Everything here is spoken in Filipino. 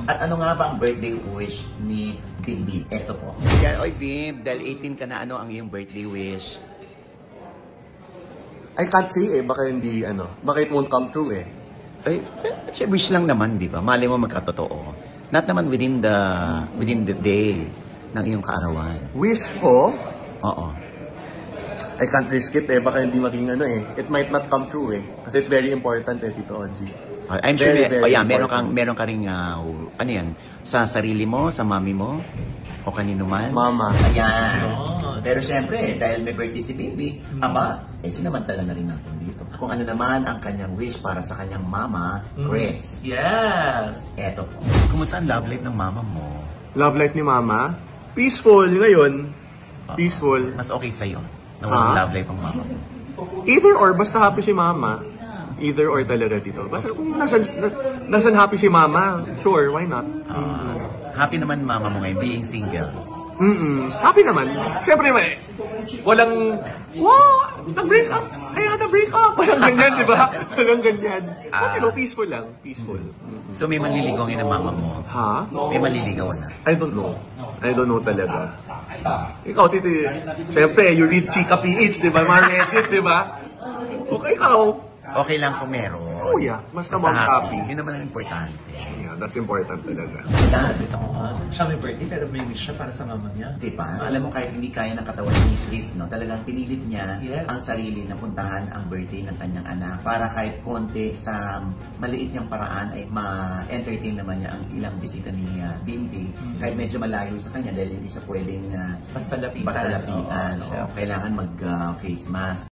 At ano nga ba ang birthday wish ni Bimbi? Eto po. Yan, oy Bim, dahil 18 ka na, ano ang iyong birthday wish? I can't say baka hindi baka it won't come true Ay, wish lang naman, di ba? Mali mo magkatotoo. Not naman within the day ng iyong kaarawan. Wish ko? Oo. I can't risk it baka hindi maging It might not come true Kasi it's very important Tito Ogie. I'm sure, very meron ka ring, ano yan, sa sarili mo, sa mami mo, o kanino man? Mama. Ayan. Pero syempre, dahil may birthday si Baby, ama, sinamantala na rin natin dito. Kung ano naman ang kanyang wish para sa kanyang mama, Chris. Yes! Eto po. Kumusta ang love life ng mama mo? Love life ni Mama? Peaceful ngayon. Peaceful. Mas okay sa'yo na walang love life ang mama mo? Either or, basta happy si Mama. Either or talaga dito. Basta kung nasan happy si Mama, sure, why not? Happy naman mama mo ngayon, being single. Happy naman. Siyempre naman walang, wow, nag-break up. Ay, na-break up. Walang ganyan, di ba? Walang ganyan. Pero peaceful lang. Peaceful. So may manliligawin ng mama mo? Ha? May manliligaw na? I don't know. I don't know talaga. Ikaw, Titi, siyempre, you read Chika PH, di ba? Market, di ba? Okay, ikaw. Okay lang kung meron. Oh yeah, basta mom's happy. Yun naman ang importante. Yeah, that's important talaga. Siya may birthday pero may wish siya para sa mama niya. Diba? Alam mo, kahit hindi kaya ng katawan ni Chris, no? Talagang pinilit niya ang sarili na puntahan ang birthday ng kanyang anak para kahit konti sa maliit niyang paraan ay ma-entertain naman niya ang ilang bisita ni Bimbi. Kahit medyo malayo sa kanya dahil hindi siya pwedeng Basta lapitan. Kailangan mag-face mask.